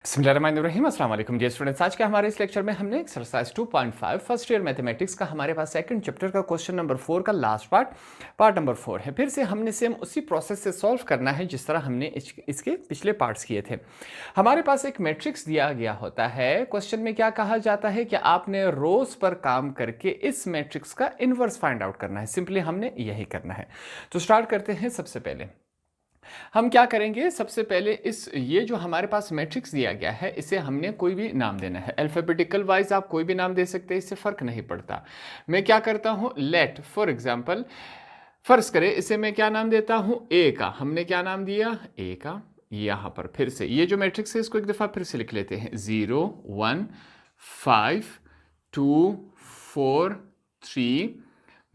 बिस्मिल्लाहिर्रहमानिर्रहीम अस्सलाम वालेकुम डियर स्टूडेंट्स। आज के हमारे इस लेक्चर में हमने एक्सरसाइज 2.5 फर्स्ट ईयर मैथमेटिक्स का हमारे पास सेकंड चैप्टर का क्वेश्चन नंबर 4 का लास्ट पार्ट नंबर 4 है। फिर से हमने सेम उसी प्रोसेस से सॉल्व करना है जिस तरह हमने इसके पिछले पार्ट्स किए थे। हमारे पास एक मैट्रिक्स दिया गया होता है। क्वेश्चन में क्या कहा जाता है कि आपने रोज पर काम करके इस मैट्रिक्स का इनवर्स फाइंड आउट करना है। सिंपली हमने यही करना है। तो स्टार्ट करते हैं। सबसे पहले हम क्या करेंगे, सबसे पहले ये जो हमारे पास मैट्रिक्स दिया गया है इसे हमने कोई भी नाम देना है। अल्फाबेटिकल वाइज आप कोई भी नाम दे सकते हैं, इससे फर्क नहीं पड़ता। मैं क्या करता हूं, लेट फॉर एग्जांपल फर्ज करें इसे मैं क्या नाम देता हूं, ए का। हमने क्या नाम दिया, ए का। यहां पर फिर से ये जो मैट्रिक्स है इसको एक दफा फिर से लिख लेते हैं। 0 1 5 2 4 3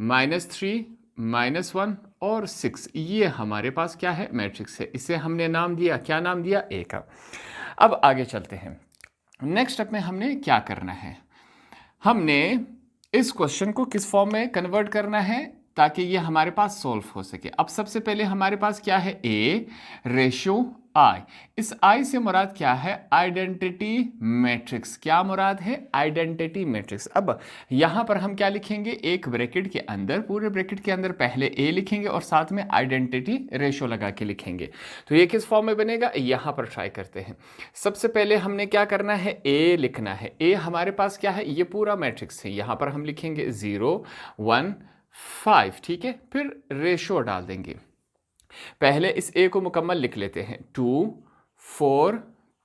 -3 -1 और 6। ये हमारे पास क्या है, मैट्रिक्स है। इसे हमने नाम दिया, क्या नाम दिया, ए का। अब आगे चलते हैं। नेक्स्ट स्टेप में हमने क्या करना है, हमने इस क्वेश्चन को किस फॉर्म में कन्वर्ट करना है ताकि ये हमारे पास सॉल्व हो सके। अब सबसे पहले हमारे पास क्या है, ए रेशियो आई। इस आई से मुराद क्या है, आइडेंटिटी मैट्रिक्स। क्या मुराद है, आइडेंटिटी मैट्रिक्स। अब यहां पर हम क्या लिखेंगे, एक ब्रैकेट के अंदर, पूरे ब्रैकेट के अंदर पहले ए लिखेंगे और साथ में आइडेंटिटी रेशियो लगा के लिखेंगे। तो ये किस फॉर्म में बनेगा, यहां पर ट्राई करते हैं। सबसे पहले हमने क्या करना है, ए लिखना है। ए हमारे पास क्या है, ये पूरा मैट्रिक्स है। यहां पर हम लिखेंगे 0 1 5, ठीक है। फिर रेशियो डाल देंगे। पहले इस ए को मुकम्मल लिख लेते हैं, 2 4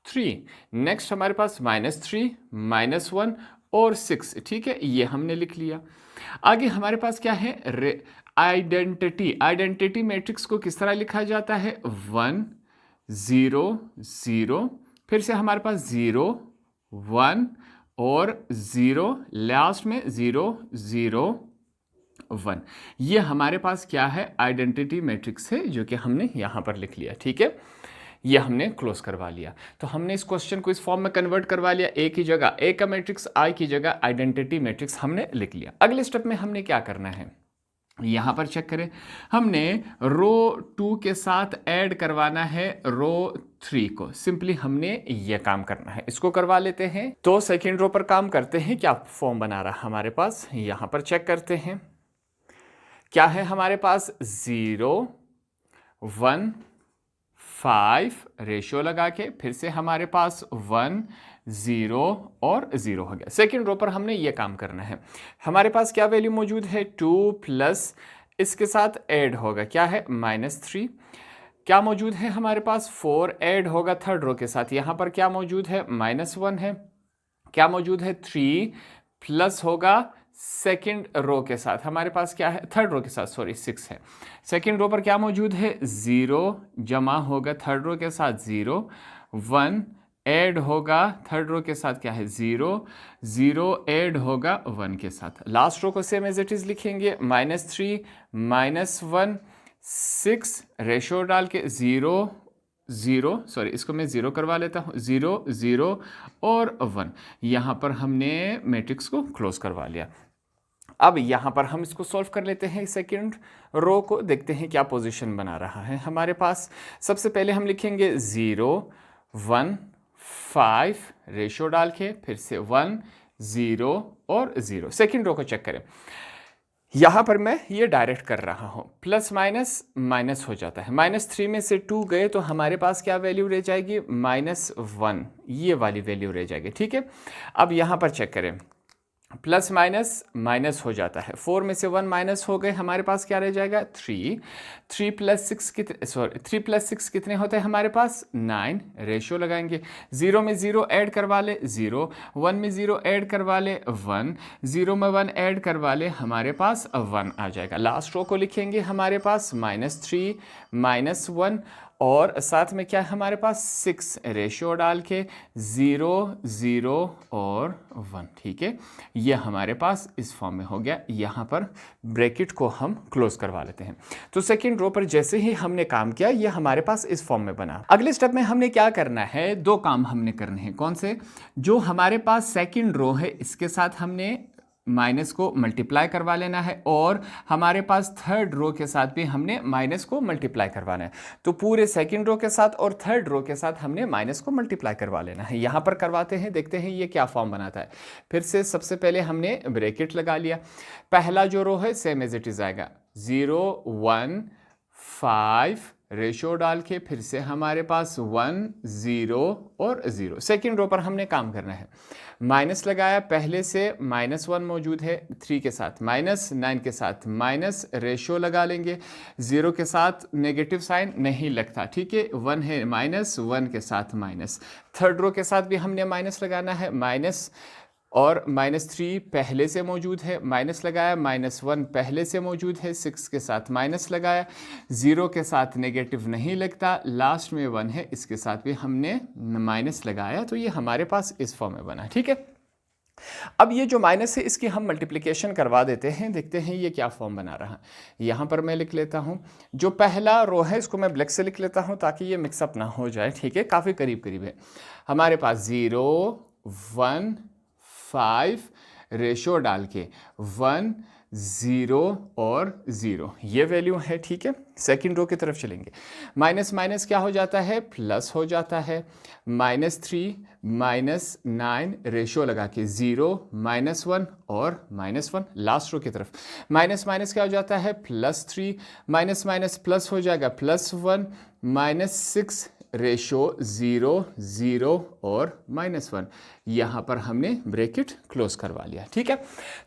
3। नेक्स्ट हमारे पास -3 -1 और 6, ठीक है। ये हमने लिख लिया। आगे हमारे पास क्या है, आइडेंटिटी मैट्रिक्स को किस तरह लिखा जाता है, 1 0 0। फिर से हमारे पास 0 1 और 0, लास्ट में 0 0 1। ये हमारे पास क्या है, आइडेंटिटी मैट्रिक्स है, जो कि हमने यहां पर लिख लिया, ठीक है। ये हमने क्लोज करवा लिया। तो हमने इस क्वेश्चन को इस फॉर्म में कन्वर्ट करवा लिया। ए की जगह ए का मैट्रिक्स, आई की जगह आइडेंटिटी मैट्रिक्स हमने लिख लिया। अगले स्टेप में हमने क्या करना है, यहां पर चेक करें। हमने रो 2 के साथ ऐड करवाना है रो 3 को। सिंपली हमने ये काम करना है, इसको करवा लेते हैं। तो सेकेंड रो पर काम करते हैं। क्या फॉर्म बना रहा हमारे पास, यहां पर चेक करते हैं। क्या है हमारे पास, 0 1 5 रेशियो लगा के, फिर से हमारे पास 1 0 और 0 हो गया। सेकेंड रो पर हमने ये काम करना है। हमारे पास क्या वैल्यू मौजूद है, 2 प्लस इसके साथ ऐड होगा, क्या है, -3। क्या मौजूद है हमारे पास, 4 ऐड होगा थर्ड रो के साथ। यहां पर क्या मौजूद है, -1 है। क्या मौजूद है, 3 प्लस होगा सेकेंड रो के साथ। हमारे पास क्या है, थर्ड रो के साथ, सॉरी 6 है। सेकेंड रो पर क्या मौजूद है, 0 जमा होगा थर्ड रो के साथ 0, 1 ऐड होगा थर्ड रो के साथ, क्या है, 0 0 ऐड होगा 1 के साथ। लास्ट रो को सेम एज इट इज लिखेंगे, -3 -1 6 रेशियो डाल के 0 0, सॉरी इसको मैं 0 करवा लेता हूँ, 0 0 और 1। यहाँ पर हमने मैट्रिक्स को क्लोज करवा लिया। अब यहाँ पर हम इसको सॉल्व कर लेते हैं। सेकंड रो को देखते हैं क्या पोजीशन बना रहा है हमारे पास। सबसे पहले हम लिखेंगे 0 1 5 रेशियो डाल के, फिर से 1 0 और 0। सेकंड रो को चेक करें। यहां पर मैं ये डायरेक्ट कर रहा हूं, प्लस माइनस माइनस हो जाता है। -3 में से 2 गए तो हमारे पास क्या वैल्यू रह जाएगी, -1। ये वाली वैल्यू रह जाएगी, ठीक है। अब यहां पर चेक करें, प्लस माइनस माइनस हो जाता है। 4 में से 1 माइनस हो गए, हमारे पास क्या रह जाएगा, 3। 3 प्लस 6 कितने, सॉरी 3 प्लस 6 कितने होते हैं हमारे पास, 9। रेशियो लगाएंगे, 0 में 0 ऐड करवा ले 0, 1 में 0 ऐड करवा ले 1, 0 में 1 ऐड करवा ले, हमारे पास 1 आ जाएगा। लास्ट रो को लिखेंगे हमारे पास -3 -1 और साथ में क्या है हमारे पास, 6 रेशियो डाल के 0 0 और 1, ठीक है। ये हमारे पास इस फॉर्म में हो गया। यहाँ पर ब्रैकेट को हम क्लोज करवा लेते हैं। तो सेकंड रो पर जैसे ही हमने काम किया, ये हमारे पास इस फॉर्म में बना। अगले स्टेप में हमने क्या करना है, 2 काम हमने करने हैं। कौन से, जो हमारे पास सेकंड रो है इसके साथ हमने माइनस को मल्टीप्लाई करवा लेना है और हमारे पास थर्ड रो के साथ भी हमने माइनस को मल्टीप्लाई करवाना है। तो पूरे सेकंड रो के साथ और थर्ड रो के साथ हमने माइनस को मल्टीप्लाई करवा लेना है। यहाँ पर करवाते हैं, देखते हैं ये क्या फॉर्म बनाता है। फिर से सबसे पहले हमने ब्रैकेट लगा लिया, पहला जो रो है सेम एज इट इज आएगा 0 1 5 रेशो डाल के फिर से हमारे पास 1 0 और 0। सेकेंड रो पर हमने काम करना है, माइनस लगाया, पहले से -1 मौजूद है 3 के साथ, -9 के साथ माइनस, रेशो लगा लेंगे, 0 के साथ नेगेटिव साइन नहीं लगता, ठीक है, 1 है -1 के साथ माइनस। थर्ड रो के साथ भी हमने माइनस लगाना है, माइनस और -3 पहले से मौजूद है, माइनस लगाया, -1 पहले से मौजूद है, 6 के साथ माइनस लगाया, 0 के साथ नेगेटिव नहीं लगता, लास्ट में 1 है, इसके साथ भी हमने माइनस लगाया, तो ये हमारे पास इस फॉर्म में बना, ठीक है। अब ये जो माइनस है इसकी हम मल्टीप्लिकेशन करवा देते हैं, देखते हैं ये क्या फॉर्म बना रहा। यहाँ पर मैं लिख लेता हूँ, जो पहला रो है इसको मैं ब्लैक से लिख लेता हूँ ताकि ये मिक्सअप ना हो जाए, ठीक है, काफ़ी करीब करीब है। हमारे पास 0 1 5 रेशो डाल के 1 0 और 0 ये वैल्यू है, ठीक है। सेकंड रो की तरफ चलेंगे, माइनस माइनस क्या हो जाता है, प्लस हो जाता है, -3 -9 रेशो लगा के 0 -1 और -1। लास्ट रो की तरफ माइनस माइनस क्या हो जाता है, +3 माइनस माइनस प्लस हो जाएगा +1 -6 रेशो 0 0 और -1। यहाँ पर हमने ब्रैकेट क्लोज करवा लिया, ठीक है।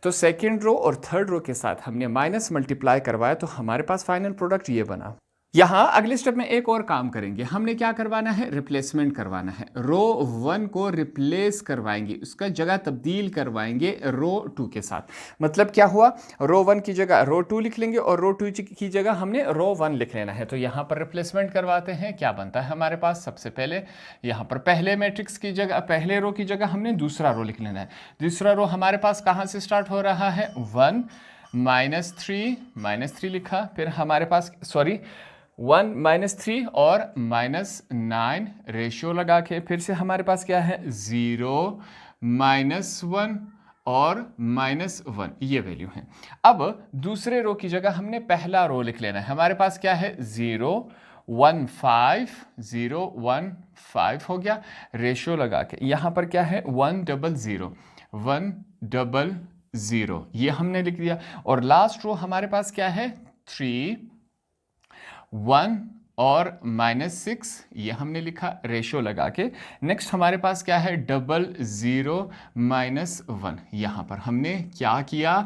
तो सेकेंड रो और थर्ड रो के साथ हमने माइनस मल्टीप्लाई करवाया तो हमारे पास फाइनल प्रोडक्ट ये बना। यहाँ अगले स्टेप में एक और काम करेंगे, हमने क्या करवाना है, रिप्लेसमेंट करवाना है। रो 1 को रिप्लेस करवाएंगे, उसका जगह तब्दील करवाएंगे रो 2 के साथ। मतलब क्या हुआ, रो 1 की जगह रो 2 लिख लेंगे और रो 2 की जगह हमने रो 1 लिख लेना है। तो यहाँ पर रिप्लेसमेंट करवाते हैं, क्या बनता है हमारे पास, सबसे पहले यहाँ पर पहले मैट्रिक्स की जगह, पहले रो की जगह हमने दूसरा रो लिख लेना है। दूसरा रो हमारे पास कहाँ से स्टार्ट हो रहा है, 1 -3 लिखा, फिर हमारे पास 1 -3 और -9 रेशियो लगा के फिर से हमारे पास क्या है, 0 -1 और -1 ये वैल्यू है। अब दूसरे रो की जगह हमने पहला रो लिख लेना है। हमारे पास क्या है, 0 1 5 0 1 5 हो गया, रेशियो लगा के यहाँ पर क्या है, 1 0 1 0 ये हमने लिख दिया। और लास्ट रो हमारे पास क्या है, 3 1 और -6 ये हमने लिखा, रेशो लगा के। नेक्स्ट हमारे पास क्या है, 0 -1। यहाँ पर हमने क्या किया,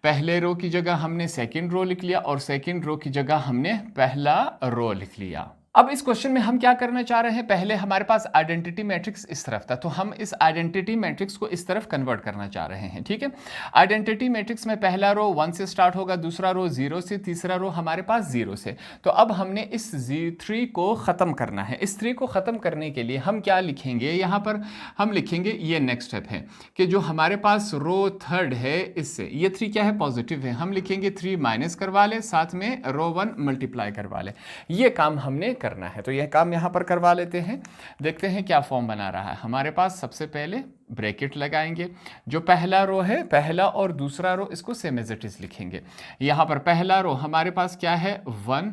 पहले रो की जगह हमने सेकंड रो लिख लिया और सेकंड रो की जगह हमने पहला रो लिख लिया। अब इस क्वेश्चन में हम क्या करना चाह रहे हैं, पहले हमारे पास आइडेंटिटी मैट्रिक्स इस तरफ था, तो हम इस आइडेंटिटी मैट्रिक्स को इस तरफ कन्वर्ट करना चाह रहे हैं, ठीक है। आइडेंटिटी मैट्रिक्स में पहला रो 1 से स्टार्ट होगा, दूसरा रो 0 से, तीसरा रो हमारे पास 0 से। तो अब हमने इस 3 को ख़त्म करना है। इस 3 को ख़त्म करने के लिए हम क्या लिखेंगे, यहाँ पर हम लिखेंगे, ये नेक्स्ट स्टेप है कि जो हमारे पास रो थर्ड है इससे, ये 3 क्या है, पॉजिटिव है, हम लिखेंगे 3 माइनस करवा ले, साथ में रो 1 मल्टीप्लाई करवा ले। ये काम हमने करना है, तो यह काम यहां पर करवा लेते हैं। देखते हैं क्या फॉर्म बना रहा है। हमारे पास सबसे पहले ब्रैकेट लगाएंगे, जो पहला रो है, पहला और दूसरा रो इसको सेम एज इट इज लिखेंगे। यहां पर पहला रो हमारे पास क्या है, 1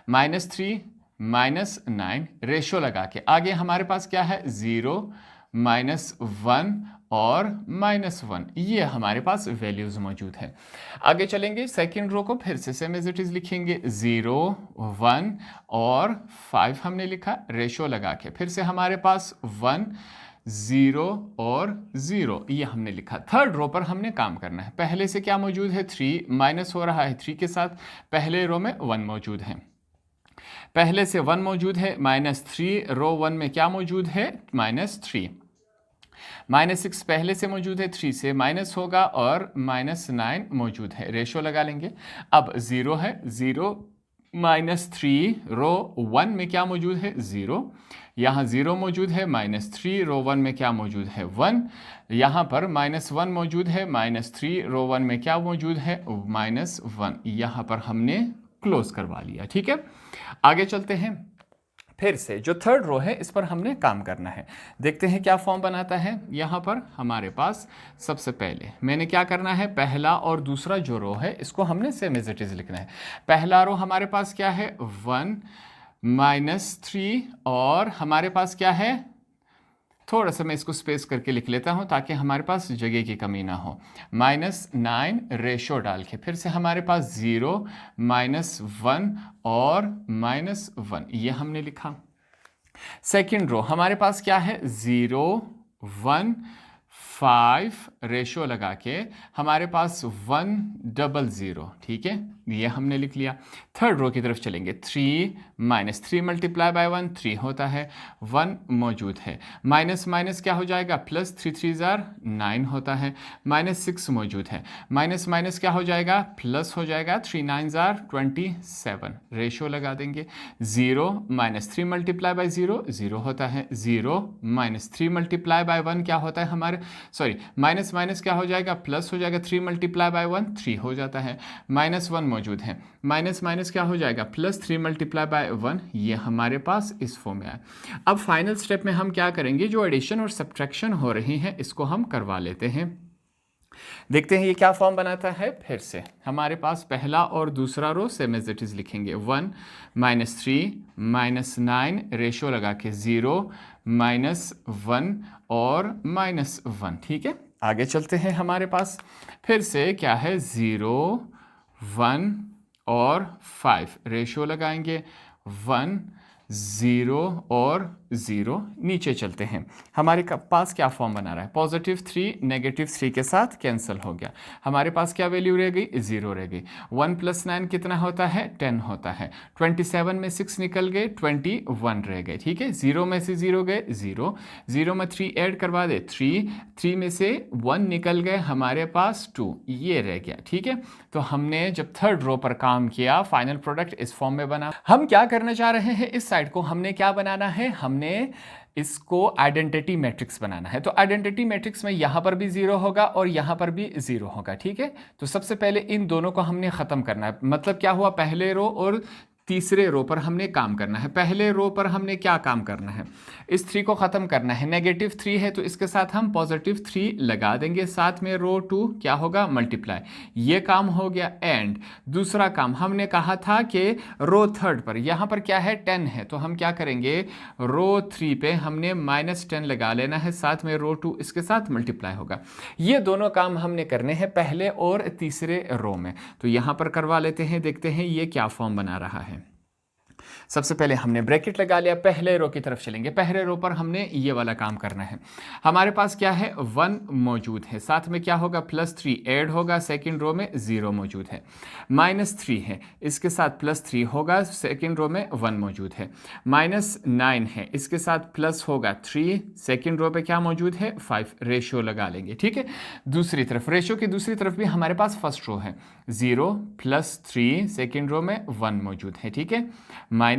-3 -9 रेशो लगा के, आगे हमारे पास क्या है, 0 -1 और -1 ये हमारे पास वैल्यूज मौजूद है। आगे चलेंगे, सेकंड रो को फिर से सेम एज इट इज लिखेंगे, 0 1 और 5 हमने लिखा, रेशो लगा के, फिर से हमारे पास 1 0 और 0 ये हमने लिखा। थर्ड रो पर हमने काम करना है, पहले से क्या मौजूद है, 3 माइनस हो रहा है 3 के साथ, पहले रो में 1 मौजूद है, पहले से 1 मौजूद है, -3 रो 1 में क्या मौजूद है, -3, -6 पहले से मौजूद है, 3 से माइनस होगा और -9 मौजूद है, रेशो लगा लेंगे। अब 0 है, 0 -3 रो 1 में क्या मौजूद है, 0, यहाँ 0 मौजूद है, -3 रो 1 में क्या मौजूद है, 1, यहाँ पर -1 मौजूद है, -3 रो 1 में क्या मौजूद है, -1, यहाँ पर हमने क्लोज करवा लिया, ठीक है। आगे चलते हैं, फिर से जो थर्ड रो है इस पर हमने काम करना है। देखते हैं क्या फॉर्म बनाता है। यहाँ पर हमारे पास सबसे पहले मैंने क्या करना है, पहला और दूसरा जो रो है इसको हमने सेम एज इट इज लिखना है। पहला रो हमारे पास क्या है 1 -3 और हमारे पास क्या है, थोड़ा सा मैं इसको स्पेस करके लिख लेता हूं ताकि हमारे पास जगह की कमी ना हो। -9 रेशो डाल के फिर से हमारे पास 0 -1 और -1 ये हमने लिखा। सेकेंड रो हमारे पास क्या है 0 1 5 रेशो लगा के हमारे पास 100, ठीक है, ये हमने लिख लिया। थर्ड रो की तरफ चलेंगे 3 -3 मल्टीप्लाई बाय 1 3 होता है, 1 मौजूद है। माइनस माइनस क्या हो जाएगा, प्लस 3 3 9 होता है, -6 मौजूद है। माइनस माइनस क्या हो जाएगा, प्लस हो जाएगा, 3 9 27 रेशो लगा देंगे। 0 -3 मल्टीप्लाई बाय 0 0 होता है, 0 -3 मल्टीप्लाई बाय 1 क्या होता है हमारे, सॉरी माइनस माइनस क्या हो जाएगा, प्लस हो जाएगा, 3 मल्टीप्लाई बाय 1 3 हो जाता है। -1 मौजूद है, माइनस माइनस क्या हो जाएगा, प्लस 3 मल्टीप्लाई बाय 1, ये हमारे पास इस फॉर्म में है। अब फाइनल स्टेप में हम क्या करेंगे, जो एडिशन और सब्ट्रैक्शन हो रही है इसको हम करवा लेते हैं। देखते हैं ये क्या फॉर्म बनाता है। फिर से हमारे पास पहला और दूसरा रो सेम एज इट इज लिखेंगे। 1 -3 -9 रेशो लगा के 0 -1 और -1, ठीक है। आगे चलते हैं, हमारे पास फिर से क्या है 0 1 और 5 रेशो लगाएंगे, 1 0 और 0। नीचे चलते हैं, हमारे पास क्या फॉर्म बना रहा है, +3 -3 के साथ कैंसिल हो गया। हमारे पास क्या वैल्यू रह गई, 0 रह गई। 1 + 9 कितना होता है, 10 होता है। 27 में 6 निकल गए, 21 रह गए, ठीक है। 0 में से 0 गए 0, 0 में 3 ऐड करवा दे 3 में से 1 निकल गए, हमारे पास 2 ये रह गया, ठीक है। तो हमने जब थर्ड रो पर काम किया, फाइनल प्रोडक्ट इस फॉर्म में बना। हम क्या करना चाह रहे हैं, इस साइड को हमने क्या बनाना है, हमने इसको आइडेंटिटी मैट्रिक्स बनाना है। तो आइडेंटिटी मैट्रिक्स में यहां पर भी 0 होगा और यहां पर भी 0 होगा, ठीक है। तो सबसे पहले इन दोनों को हमने खत्म करना है। मतलब क्या हुआ, पहले रो और तीसरे रो पर हमने काम करना है। पहले रो पर हमने क्या काम करना है, इस 3 को ख़त्म करना है। -3 है तो इसके साथ हम +3 लगा देंगे, साथ में रो 2 क्या होगा, मल्टीप्लाई, ये काम हो गया। एंड दूसरा काम हमने कहा था कि रो थर्ड पर यहाँ पर क्या है 10 है, तो हम क्या करेंगे, रो 3 पे हमने -10 लगा लेना है, साथ में रो 2 इसके साथ मल्टीप्लाई होगा। ये दोनों काम हमने करने हैं पहले और तीसरे रो में, तो यहाँ पर करवा लेते हैं। देखते हैं ये क्या फॉर्म बना रहा है। सबसे पहले हमने ब्रैकेट लगा लिया, पहले रो की तरफ चलेंगे। पहले रो पर हमने ये वाला काम करना है। हमारे पास क्या है, 1 मौजूद है, साथ में क्या होगा, +3 ऐड होगा, सेकंड रो में 0 मौजूद है। -3 है, इसके साथ +3 होगा, सेकंड रो में 1 मौजूद है। -9 है, इसके साथ प्लस होगा 3, सेकंड रो पे क्या मौजूद है, 5 रेशो लगा लेंगे, ठीक है। दूसरी तरफ, रेशो की दूसरी तरफ भी हमारे पास फर्स्ट रो है, 0 +3 सेकंड रो में 1 मौजूद है, ठीक है। -1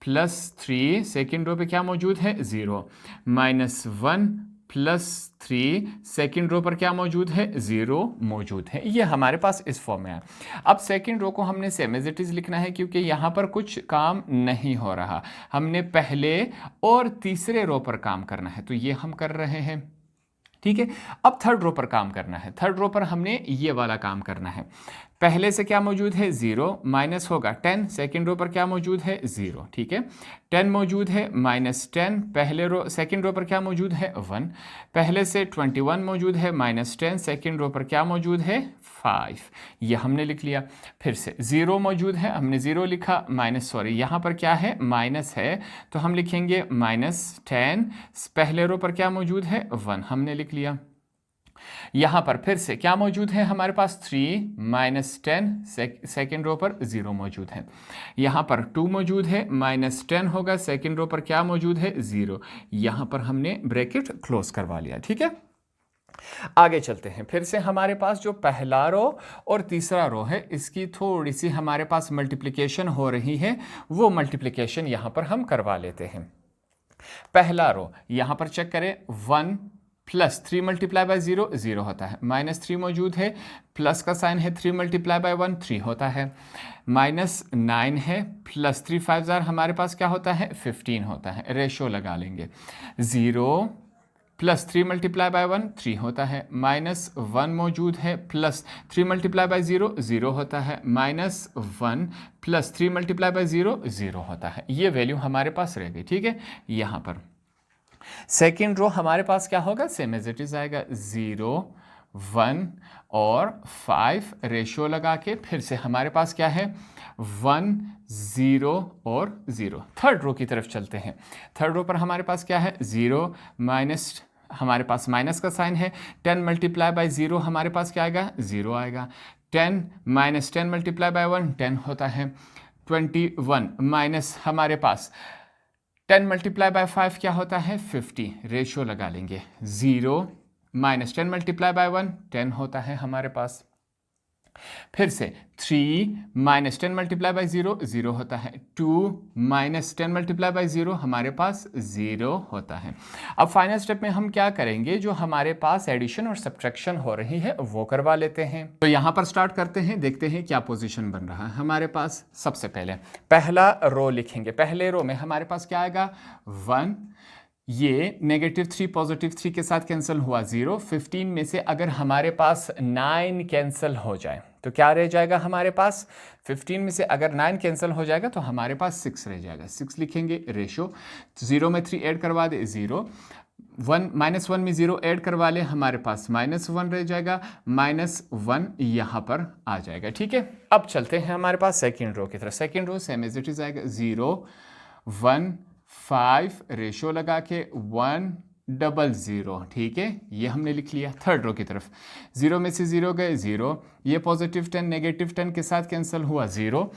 +3 सेकेंड रो पे क्या मौजूद है, 0, -1 +3 सेकेंड रो पर क्या मौजूद है, 0 मौजूद है। ये हमारे पास इस फॉर्म में है। अब सेकेंड रो को हमने सेम एज इट इज लिखना है, क्योंकि यहाँ पर कुछ काम नहीं हो रहा, हमने पहले और तीसरे रो पर काम करना है, तो ये हम कर रहे हैं, ठीक है। अब थर्ड रो पर काम करना है। थर्ड रो पर हमने ये वाला काम करना है। पहले से क्या मौजूद है, 0, माइनस होगा 10, सेकेंड रो पर क्या मौजूद है, 0, ठीक है। 10 मौजूद है, -10, पहले रो सेकेंड रो पर क्या मौजूद है, 1, पहले से 21 मौजूद है, -10, सेकेंड रो पर क्या मौजूद है, 5, ये हमने लिख लिया। फिर से 0 मौजूद है, हमने 0 लिखा, यहाँ पर क्या है, माइनस है, तो हम लिखेंगे -10, पहले रो पर क्या मौजूद है, 1, हमने लिख लिया। यहाँ पर फिर से क्या मौजूद है, हमारे पास 3 -10, सेकेंड रो पर 0 मौजूद है। यहाँ पर 2 मौजूद है, -10 होगा, सेकेंड रो पर क्या मौजूद है, 0। यहाँ पर हमने ब्रैकेट क्लोज करवा लिया, ठीक है। आगे चलते हैं, फिर से हमारे पास जो पहला रो और तीसरा रो है, इसकी थोड़ी सी हमारे पास मल्टीप्लिकेशन हो रही है, वो मल्टीप्लिकेशन यहाँ पर हम करवा लेते हैं। पहला रो यहाँ पर चेक करें, 1 प्लस 3 मल्टीप्लाई बाय 0 0 होता है, -3 मौजूद है, प्लस का साइन है, 3 मल्टीप्लाई बाय 1 3 होता है, -9 है, प्लस 3 5 हमारे पास क्या होता है 15 होता है, रेशो लगा लेंगे, 0 प्लस 3 मल्टीप्लाई बाय 1 3 होता है, -1 मौजूद है, प्लस 3 मल्टीप्लाई बाय 0 0 होता है, -1 प्लस 3 मल्टीप्लाई बाय 0 0 होता है। ये वैल्यू हमारे पास रह गई, ठीक है। यहाँ पर सेकेंड रो हमारे पास क्या होगा, सेम एज इट इज आएगा, 0 1 और 5 रेशियो लगा के फिर से हमारे पास क्या है 1 0 और 0। थर्ड रो की तरफ चलते हैं। थर्ड रो पर हमारे पास क्या है 0 माइनस, हमारे पास माइनस का साइन है, 10 मल्टीप्लाई बाय 0 हमारे पास क्या आएगा 0 आएगा, 10 माइनस 10 मल्टीप्लाई बाय 1 10 होता है, 21 माइनस हमारे पास 10 मल्टीप्लाई बाय 5 क्या होता है 50, रेशियो लगा लेंगे, 0 माइनस 10 मल्टीप्लाई बाय 1 10 होता है हमारे पास, फिर से 3 माइनस 10 मल्टीप्लाई बाय 0 0 होता है, 2 माइनस 10 मल्टीप्लाई बाय 0 हमारे पास 0 होता है। अब फाइनल स्टेप में हम क्या करेंगे, जो हमारे पास एडिशन और सब्ट्रैक्शन हो रही है वो करवा लेते हैं। तो यहाँ पर स्टार्ट करते हैं, देखते हैं क्या पोजीशन बन रहा है हमारे पास। सबसे पहले पहला रो लिखेंगे, पहले रो में हमारे पास क्या आएगा 1, ये -3 +3 के साथ कैंसिल हुआ 0, 15 में से अगर हमारे पास 9 कैंसिल हो जाए तो क्या रह जाएगा हमारे पास, 15 में से अगर 9 कैंसिल हो जाएगा तो हमारे पास 6 रह जाएगा, 6 लिखेंगे, रेशो 0 में 3 ऐड करवा दे 0, 1 -1 में 0 ऐड करवा ले, हमारे पास -1 रह जाएगा, -1 यहाँ पर आ जाएगा, ठीक है। अब चलते हैं हमारे पास सेकेंड रो की तरफ। Second row same as it is आएगा, 0 1 5 रेशो लगा के 100, ठीक है, ये हमने लिख लिया। थर्ड रो की तरफ 0 में से 0 गए 0, ये +10 -10 के साथ कैंसिल हुआ 0,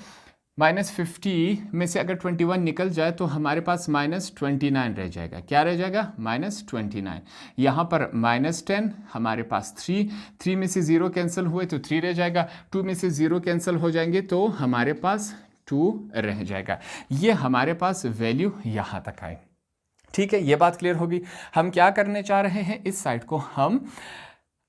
-50 में से अगर 21 निकल जाए तो हमारे पास -29 रह जाएगा, क्या रह जाएगा -29। यहाँ पर -10 हमारे पास 3 में से 0 कैंसिल हुए तो 3 रह जाएगा, 2 में से 0 कैंसिल हो जाएंगे तो हमारे पास 2 रह जाएगा। ये हमारे पास वैल्यू यहाँ तक आए, ठीक है, ये बात क्लियर होगी। हम क्या करने चाह रहे हैं, इस साइड को हम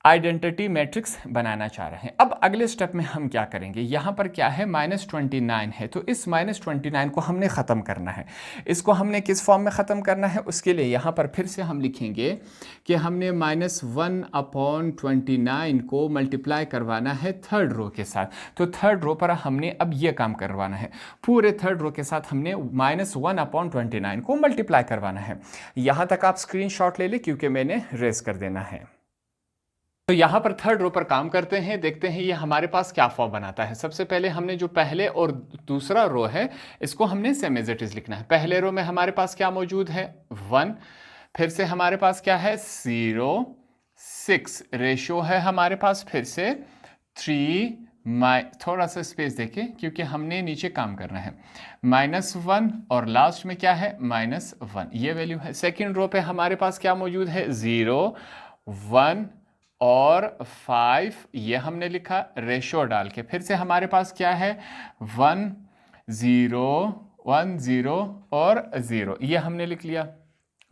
आइडेंटिटी मैट्रिक्स बनाना चाह रहे हैं। अब अगले स्टेप में हम क्या करेंगे, यहाँ पर क्या है -29 है, तो इस -29 को हमने ख़त्म करना है। इसको हमने किस फॉर्म में ख़त्म करना है, उसके लिए यहाँ पर फिर से हम लिखेंगे कि हमने -1/29 को मल्टीप्लाई करवाना है थर्ड रो के साथ। तो थर्ड रो पर हमने अब ये काम करवाना है, पूरे थर्ड रो के साथ हमने -1/29 को मल्टीप्लाई करवाना है। यहाँ तक आप स्क्रीनशॉट ले लें क्योंकि मैंने रेस कर देना है। तो यहाँ पर थर्ड रो पर काम करते हैं, देखते हैं ये हमारे पास क्या फॉर्म बनाता है। सबसे पहले हमने जो पहले और दूसरा रो है इसको हमने सेम एज इट इज लिखना है। पहले रो में हमारे पास क्या मौजूद है 1, फिर से हमारे पास क्या है 0 6 रेशियो है हमारे पास, फिर से 3 थोड़ा सा स्पेस देखें क्योंकि हमने नीचे काम करना है, -1 और लास्ट में क्या है -1, ये वैल्यू है। सेकेंड रो पे हमारे पास क्या मौजूद है 0 1 और 5, ये हमने लिखा रेशो डाल के, फिर से हमारे पास क्या है 1 0 1 0 और 0, ये हमने लिख लिया।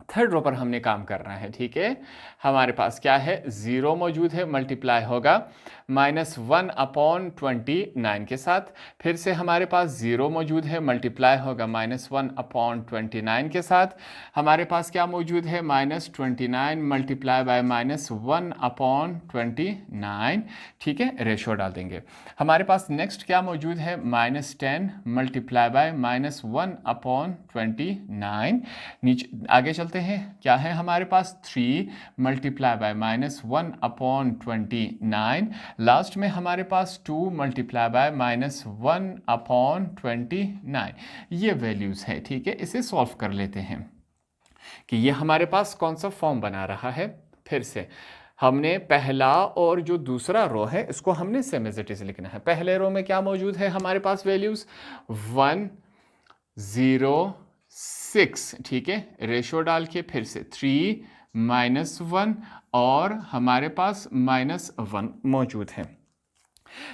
थर्ड रो पर हमने काम करना है, ठीक है। हमारे पास क्या है 0 मौजूद है, मल्टीप्लाई होगा -1/29 के साथ, फिर से हमारे पास 0 मौजूद है, मल्टीप्लाई होगा -1/29 के साथ, हमारे पास क्या मौजूद है -29 मल्टीप्लाई बाय -1/29, ठीक है, रेशो डाल देंगे। हमारे पास नेक्स्ट क्या मौजूद है -10 मल्टीप्लाई बाय -1/29, नीचे आगे चलते हैं, क्या है हमारे पास 3 मल्टीप्लाई बाय -1/29, लास्ट में हमारे पास 2 मल्टीप्लाई बाय -1/29, ये वैल्यूज है, ठीक है। इसे सॉल्व कर लेते हैं कि ये हमारे पास कौन सा फॉर्म बना रहा है। फिर से हमने पहला और जो दूसरा रो है इसको हमने सेम एज इट इज लिखना है। पहले रो में क्या मौजूद है हमारे पास वैल्यूज 1 0 6, ठीक है, रेशो डाल के फिर से 3 -1 और हमारे पास -1 मौजूद है।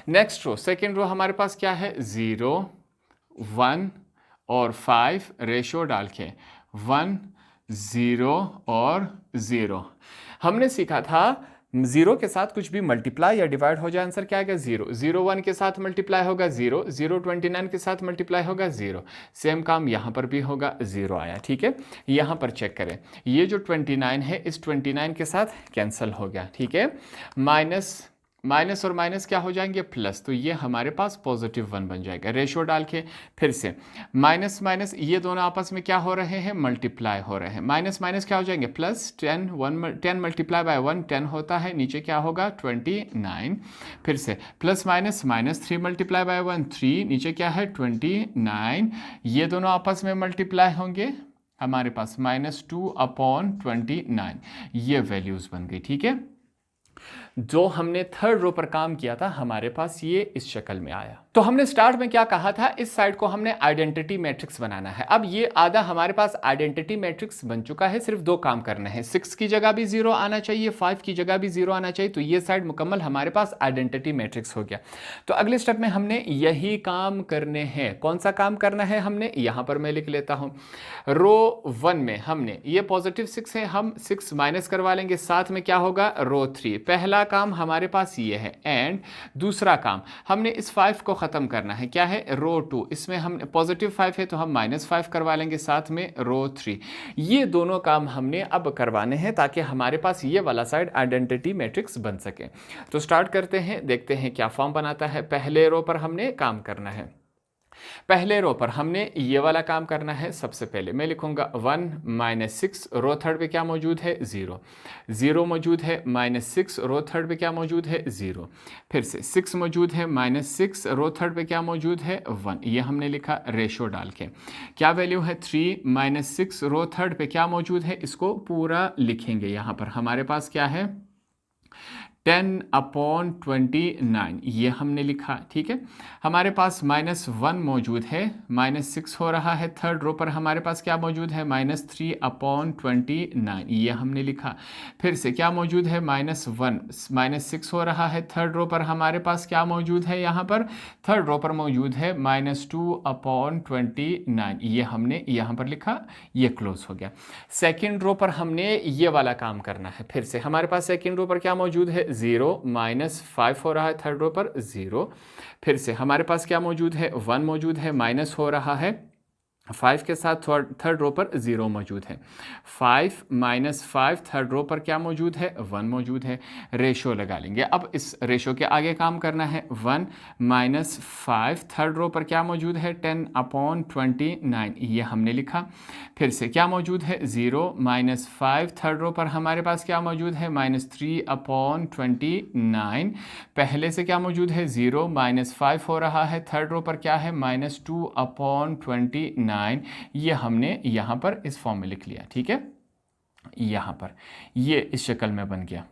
नेक्स्ट रो सेकेंड रो हमारे पास क्या है 0 1 और 5, रेशो डाल के 1 0 और 0। हमने सीखा था 0 के साथ कुछ भी मल्टीप्लाई या डिवाइड हो जाए आंसर क्या आएगा 0। 0 1 के साथ मल्टीप्लाई होगा 0, 0 29 के साथ मल्टीप्लाई होगा 0। सेम काम यहाँ पर भी होगा 0 आया, ठीक है। यहाँ पर चेक करें, ये जो 29 है इस 29 के साथ कैंसिल हो गया, ठीक है। माइनस और माइनस क्या हो जाएंगे प्लस, तो ये हमारे पास पॉजिटिव 1 बन जाएगा। रेशियो डाल के फिर से माइनस माइनस ये दोनों आपस में क्या हो रहे हैं मल्टीप्लाई हो रहे हैं। माइनस माइनस क्या हो जाएंगे प्लस, 10 मल्टीप्लाई बाय 1 10 होता है, नीचे क्या होगा 29। फिर से plus minus minus 3 multiply by 1 3, नीचे क्या है 29। ये दोनों आपस में मल्टीप्लाई होंगे, हमारे पास -2/29 ये वैल्यूज बन गई, ठीक है। जो हमने थर्ड रो पर काम किया था हमारे पास ये इस शक्ल में आया। तो हमने स्टार्ट में क्या कहा था, इस साइड को हमने आइडेंटिटी मैट्रिक्स बनाना है। अब ये आधा हमारे पास आइडेंटिटी मैट्रिक्स बन चुका है, सिर्फ 2 काम करने हैं। 6 की जगह भी 0 आना चाहिए, 5 की जगह भी 0 आना चाहिए, तो ये साइड मुकम्मल हमारे पास आइडेंटिटी मैट्रिक्स हो गया। तो अगले स्टेप में हमने यही काम करने हैं। कौन सा काम करना है हमने, यहां पर मैं लिख लेता हूं। रो 1 में हमने ये पॉजिटिव 6 है, हम 6 माइनस करवा लेंगे, साथ में क्या होगा रो 3। पहला काम हमारे पास ये है, एंड दूसरा काम हमने इस 5 को खत्म करना है, क्या है रो 2। इसमें हम पॉजिटिव 5 है तो हम -5 करवा लेंगे, साथ में रो 3। ये दोनों काम हमने अब करवाने हैं ताकि हमारे पास ये वाला साइड आइडेंटिटी मैट्रिक्स बन सके। तो स्टार्ट करते हैं, देखते हैं क्या फॉर्म बनाता है। पहले रो पर हमने काम करना है, पहले रो पर हमने ये वाला काम करना है। सबसे पहले मैं लिखूंगा 1 - 6, रो थर्ड पे क्या मौजूद है 0, 0 मौजूद है, -6 रो थर्ड पे क्या मौजूद है 0। फिर से 6 मौजूद है, -6 रो थर्ड पे क्या मौजूद है 1। ये हमने लिखा रेशो डाल के। क्या वैल्यू है 3 - 6 रो थर्ड पे क्या मौजूद है, इसको पूरा लिखेंगे। यहाँ पर हमारे पास क्या है 10/29 ये हमने लिखा, ठीक है। हमारे पास -1 मौजूद है, -6 हो रहा है। थर्ड रो पर हमारे पास क्या मौजूद है -3/29 ये हमने लिखा। फिर से क्या मौजूद है -1 -6 हो रहा है। थर्ड रो पर हमारे पास क्या मौजूद है, यहाँ पर थर्ड रो पर मौजूद है -2/29 ये हमने यहाँ पर लिखा, ये क्लोज हो गया। सेकेंड रो पर हमने ये वाला काम करना है। फिर से हमारे पास सेकेंड रो पर क्या मौजूद है 0 -5 हो रहा है, थर्ड रो पर 0। फिर से हमारे पास क्या मौजूद है 1 मौजूद है, माइनस हो रहा है 5 के साथ, थर्ड रो पर 0 मौजूद है। 5 - 5 थर्ड रो पर क्या मौजूद है 1 मौजूद है। रेशो लगा लेंगे। अब इस रेशो के आगे काम करना है 1 - 5 थर्ड रो पर क्या मौजूद है 10/29 ये हमने लिखा। फिर से क्या मौजूद है 0 - 5 थर्ड रो पर हमारे पास क्या मौजूद है -3/29। पहले से क्या मौजूद है 0 - 5 हो रहा है, थर्ड रो पर क्या है -2/29 ये हमने यहाँ पर इस फॉर्म में लिख लिया, ठीक है। यहाँ पर ये इस शक्ल में बन गया।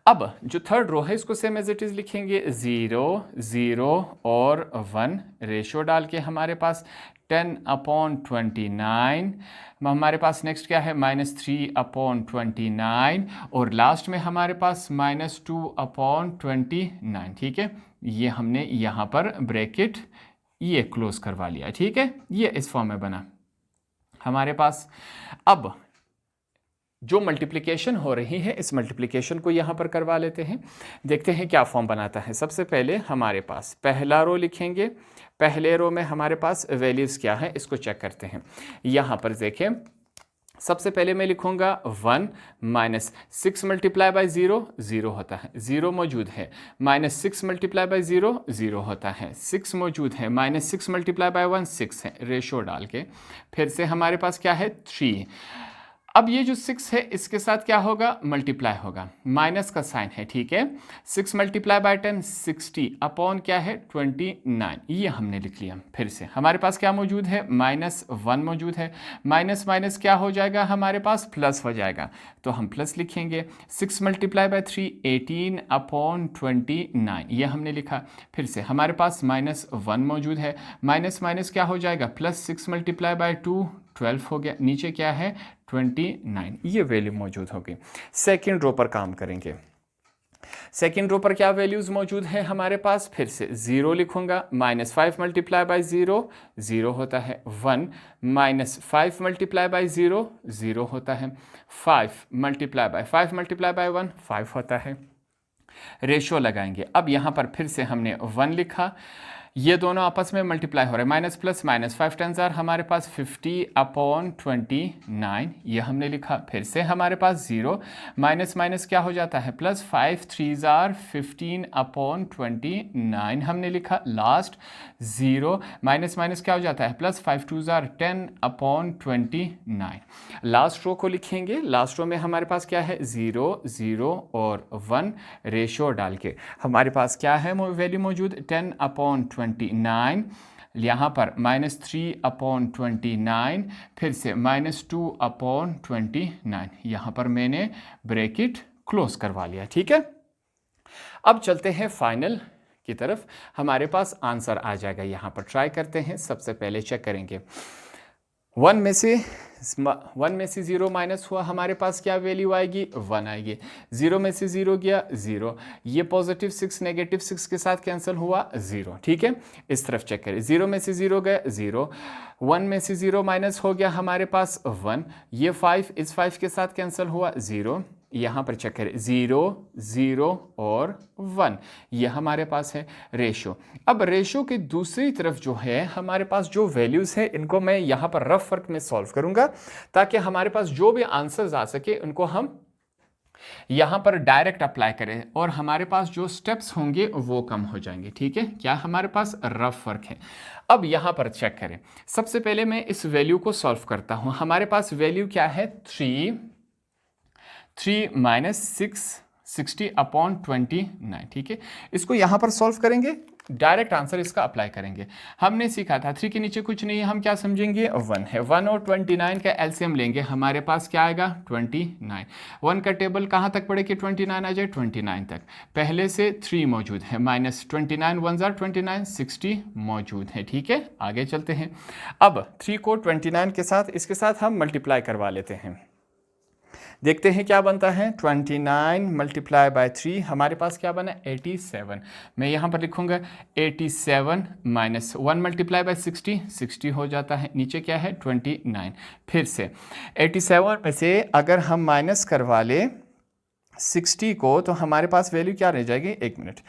अब जो थर्ड रो है इसको सेम एज इट इज लिखेंगे, 0 0 और 1 रेशो डाल के हमारे पास 10/29। हमारे पास नेक्स्ट क्या है -3/29 और लास्ट में हमारे पास -2/29, ठीक है। ये हमने यहाँ पर ब्रैकेट ये क्लोज करवा लिया, ठीक है। ये इस फॉर्म में बना हमारे पास। अब जो मल्टीप्लिकेशन हो रही है इस मल्टीप्लिकेशन को यहाँ पर करवा लेते हैं, देखते हैं क्या फॉर्म बनाता है। सबसे पहले हमारे पास पहला रो लिखेंगे। पहले रो में हमारे पास वैल्यूज़ क्या है इसको चेक करते हैं। यहाँ पर देखें, सबसे पहले मैं लिखूंगा 1 - 6 मल्टीप्लाई बाई 0 0 होता है, 0 मौजूद है। -6 मल्टीप्लाई बाई 0 0 होता है, 6 मौजूद है। -6 मल्टीप्लाई बाई 1 6 है, रेशो डाल के। फिर से हमारे पास क्या है 3। अब ये जो 6 है इसके साथ क्या होगा मल्टीप्लाई होगा, माइनस का साइन है, ठीक है। 6 मल्टीप्लाई बाय 10 60 अपॉन क्या है 29 ये हमने लिख लिया। फिर से हमारे पास क्या मौजूद है -1 मौजूद है। माइनस माइनस क्या हो जाएगा हमारे पास प्लस हो जाएगा, तो हम प्लस लिखेंगे। 6 मल्टीप्लाई बाय 3 18/29 ये हमने लिखा। फिर से हमारे पास -1 मौजूद है। माइनस माइनस क्या हो जाएगा प्लस, 6 मल्टीप्लाई बाय 2 12 हो गया। नीचे क्या है 29 ये वैल्यू मौजूद होगी। सेकेंड रो पर काम करेंगे। सेकेंड रो पर क्या वैल्यूज मौजूद है हमारे पास, फिर से 0 लिखूंगा, -5 मल्टीप्लाई बाई 0 0 होता है, 1 -5 मल्टीप्लाई बाई 0 0 होता है, 5 मल्टीप्लाई बाई 1 5 होता है। रेशो लगाएंगे, अब यहाँ पर फिर से हमने 1 लिखा, ये दोनों आपस में मल्टीप्लाई हो रहे हैं, minus plus minus, 5 tens are हमारे पास 50/29, ये हमने लिखा। फिर से हमारे पास 0 माइनस माइनस क्या हो जाता है प्लस, 5 3s आर 15/29 हमने लिखा। लास्ट 0 माइनस माइनस क्या हो जाता है plus, 5 2s are 10/29। Last row को लिखेंगे, लास्ट रो में हमारे पास क्या है 0 0 और 1, रेशो डाल के हमारे पास क्या है वैल्यू मौजूद 10/29, यहाँ पर -3/29, फिर से -2/29, यहाँ पर मैंने ब्रैकेट क्लोज करवा लिया। ठीक है, अब चलते हैं फाइनल की तरफ, हमारे पास आंसर आ जाएगा। यहाँ पर ट्राई करते हैं, सबसे पहले चेक करेंगे 1 में से 0 माइनस हुआ, हमारे पास क्या वैल्यू आएगी 1 आएगी। 0 में से 0 गया 0, ये पॉजिटिव 6 नेगेटिव 6 के साथ कैंसिल हुआ 0। ठीक है, इस तरफ चेक करें, 0 में से 0 गया 0, 1 में से 0 माइनस हो गया हमारे पास 1, ये 5 इस 5 के साथ कैंसिल हुआ 0। यहाँ पर चेक करें 0 0 और 1, ये हमारे पास है रेशो। अब रेशो की दूसरी तरफ जो है हमारे पास जो वैल्यूज़ है, इनको मैं यहाँ पर रफ वर्क में सॉल्व करूँगा, ताकि हमारे पास जो भी आंसर्स आ सके उनको हम यहाँ पर डायरेक्ट अप्लाई करें और हमारे पास जो स्टेप्स होंगे वो कम हो जाएंगे। ठीक है, क्या हमारे पास रफ वर्क है। अब यहाँ पर चेक करें, सबसे पहले मैं इस वैल्यू को सॉल्व करता हूँ। हमारे पास वैल्यू क्या है 3 माइनस 60/29। ठीक है, इसको यहाँ पर सॉल्व करेंगे, डायरेक्ट आंसर इसका अप्लाई करेंगे। हमने सीखा था 3 के नीचे कुछ नहीं है, हम क्या समझेंगे 1 है, 1 और 29 का एलसीएम लेंगे, हमारे पास क्या आएगा 29। 1 का टेबल कहाँ तक पड़े कि 29 आ जाए, 29 तक। पहले से 3 मौजूद है, माइनस 29 1s आर 29, 60 मौजूद है। ठीक है, आगे चलते हैं। अब 3 को 29 के साथ, इसके साथ हम मल्टीप्लाई करवा लेते हैं, देखते हैं क्या बनता है। 29 मल्टीप्लाई बाय 3, हमारे पास क्या बना 87। मैं यहाँ पर लिखूँगा 87 माइनस 1 मल्टीप्लाई बाय 60, 60 हो जाता है, नीचे क्या है 29। फिर से 87 में से अगर हम माइनस करवा ले 60 को, तो हमारे पास वैल्यू क्या रह जाएगी, 1 मिनट,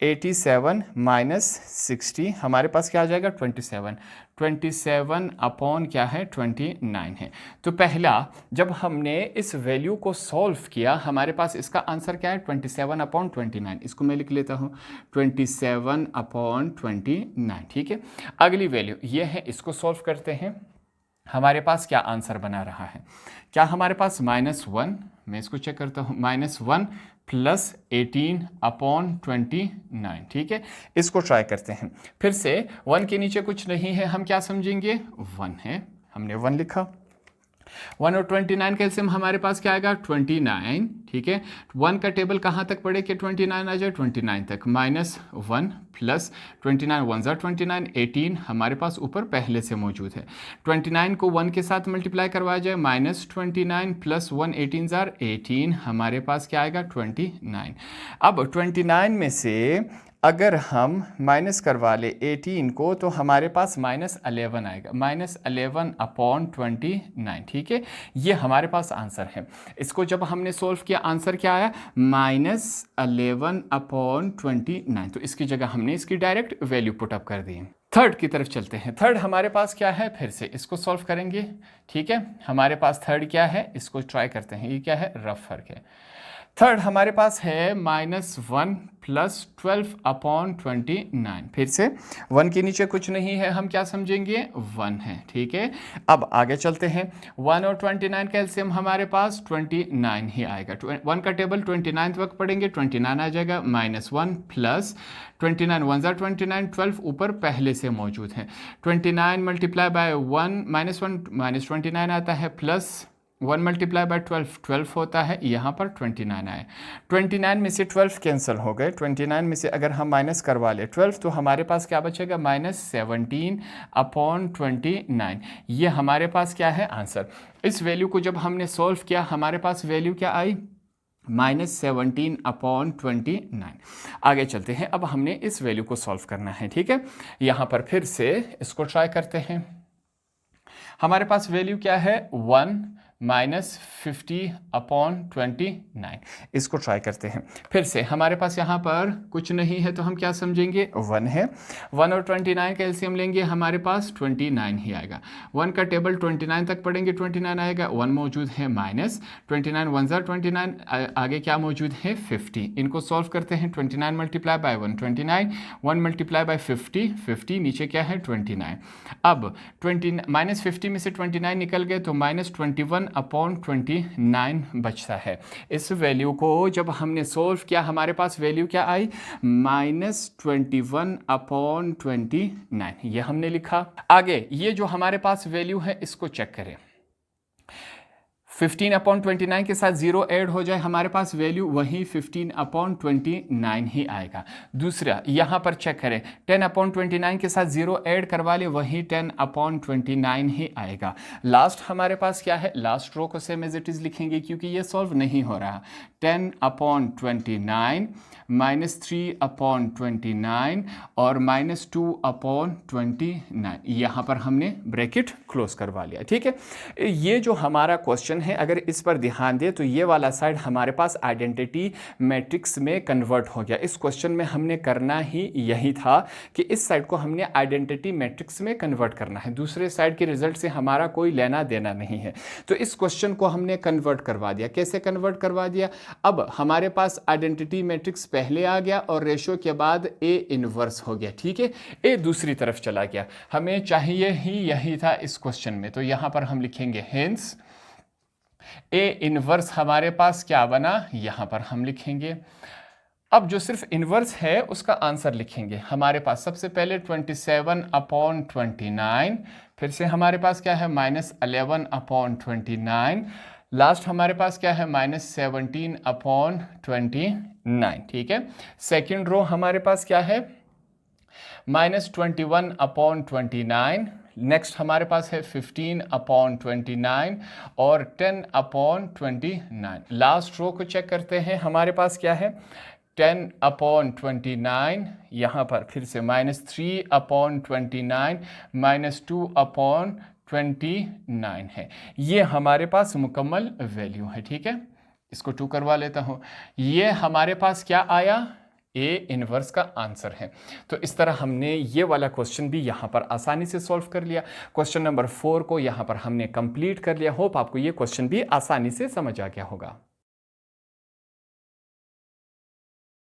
87 माइनस 60 हमारे पास क्या आ जाएगा 27। 27 अपॉन क्या है 29 है। तो पहला जब हमने इस वैल्यू को सॉल्व किया, हमारे पास इसका आंसर क्या है 27/29। इसको मैं लिख लेता हूँ 27/29। ठीक है, अगली वैल्यू ये है, इसको सॉल्व करते हैं। हमारे पास क्या आंसर बना रहा है, क्या हमारे पास -1, मैं इसको चेक करता हूँ, -1 प्लस 18/29। ठीक है, इसको ट्राई करते हैं। फिर से 1 के नीचे कुछ नहीं है, हम क्या समझेंगे 1 है, हमने 1 लिखा। 1 और 29 का एलसीएम हमारे पास क्या आएगा 29। ठीक है, 1 का टेबल कहाँ तक पड़े कि 29 आ जाए, 29 तक, -1 प्लस 29 1s आर 29, 18 हमारे पास ऊपर पहले से मौजूद है। 29 को 1 के साथ मल्टीप्लाई करवाया जाए, -29 प्लस 1 18s आर 18, हमारे पास क्या आएगा 29। अब 29 में से अगर हम माइनस करवा ले 18 को, तो हमारे पास -11 आएगा, -11/29। ठीक है, ये हमारे पास आंसर है। इसको जब हमने सोल्व किया, आंसर क्या आया -11/29। तो इसकी जगह हमने इसकी डायरेक्ट वैल्यू पुटअप कर दी। थर्ड की तरफ चलते हैं। थर्ड हमारे पास क्या है, फिर से इसको सॉल्व करेंगे। ठीक है, हमारे पास थर्ड क्या है, इसको ट्राई करते हैं। ये क्या है, रफ फर्क है। थर्ड हमारे पास है -1 प्लस 12/29। फिर से 1 के नीचे कुछ नहीं है, हम क्या समझेंगे 1 है। ठीक है, अब आगे चलते हैं। 1 और 29 का एलसीएम हमारे पास 29 ही आएगा। 1 का टेबल 29 तक पढ़ेंगे, 29 आ जाएगा, -1 प्लस 29 1s आर 29, 12 ऊपर पहले से मौजूद है। 29 मल्टीप्लाई बाय 1 -1 -29 आता है, प्लस 1 मल्टीप्लाई बाय 12 होता है, यहाँ पर 29 आए। 29 में से 12 कैंसिल हो गए। 29 में से अगर हम माइनस करवा ले 12, तो हमारे पास क्या बचेगा -17/29। ये हमारे पास क्या है आंसर। इस वैल्यू को जब हमने सॉल्व किया, हमारे पास वैल्यू क्या आई -17/29। आगे चलते हैं, अब हमने इस वैल्यू को सॉल्व करना है, ठीक है। यहाँ पर फिर से इसको ट्राई करते हैं। हमारे पास वैल्यू क्या है, 1 -50/29। इसको ट्राई करते हैं फिर से। हमारे पास यहाँ पर कुछ नहीं है तो हम क्या समझेंगे, 1 है। 1 और 29 का एलसीएम लेंगे, हमारे पास 29 ही आएगा। 1 का टेबल 29 तक पढ़ेंगे, 29 आएगा। 1 मौजूद है, माइनस 29 1 ज़ा 29, आगे क्या मौजूद है, 50। इनको सॉल्व करते हैं। 29 मल्टीप्लाई बाय 1 29, 1 मल्टीप्लाई बाय 50 50, नीचे क्या है 29। अब -50 में से 29 निकल गए तो -21/29 बचता है। इस वैल्यू को जब हमने सोल्व किया, हमारे पास वैल्यू क्या आई, -21/29। ये हमने लिखा। आगे ये जो हमारे पास वैल्यू है इसको चेक करें। 15/29 के साथ 0 ऐड हो जाए, हमारे पास वैल्यू वही 15/29 ही आएगा। दूसरा यहाँ पर चेक करें, 10/29 के साथ 0 ऐड करवा ले, वही 10/29 ही आएगा। लास्ट हमारे पास क्या है, लास्ट रो को सेम एज इट इज़ लिखेंगे क्योंकि ये सॉल्व नहीं हो रहा। 10/29 -3/29 और -2/29, यहाँ पर हमने ब्रैकेट क्लोज करवा लिया, ठीक है। ये जो हमारा क्वेश्चन है, अगर इस पर ध्यान दें तो ये वाला साइड हमारे पास आइडेंटिटी मैट्रिक्स में कन्वर्ट हो गया। इस क्वेश्चन में हमने करना ही यही था कि इस साइड को हमने आइडेंटिटी मैट्रिक्स में कन्वर्ट करना है। दूसरे साइड के रिजल्ट से हमारा कोई लेना देना नहीं है। तो इस क्वेश्चन को हमने कन्वर्ट करवा दिया। कैसे कन्वर्ट करवा दिया, अब हमारे पास आइडेंटिटी मैट्रिक्स पहले आ गया और रेशो के बाद ए इनवर्स हो गया, ठीक है। ए दूसरी तरफ चला गया, हमें चाहिए ही यही था इस क्वेश्चन में। तो यहां पर हम लिखेंगे हेंस ए इनवर्स हमारे पास क्या बना, यहां पर हम लिखेंगे। अब जो सिर्फ इनवर्स है उसका आंसर लिखेंगे। हमारे पास सबसे पहले 27/29, फिर से हमारे पास क्या है -11/29, लास्ट हमारे पास क्या है -17/29, ठीक है। सेकेंड रो हमारे पास क्या है -21/29, नेक्स्ट हमारे पास है 15/29 और 10/29। लास्ट रो को चेक करते हैं, हमारे पास क्या है 10/29, यहाँ पर फिर से -3/29 -2/29 है। ये हमारे पास मुकम्मल वैल्यू है, ठीक है। इसको 2 करवा लेता हूँ। ये हमारे पास क्या आया, ए इनवर्स का आंसर है। तो इस तरह हमने ये वाला क्वेश्चन भी यहाँ पर आसानी से सॉल्व कर लिया। क्वेश्चन नंबर 4 को यहाँ पर हमने कंप्लीट कर लिया। होप आपको ये क्वेश्चन भी आसानी से समझ आ गया होगा।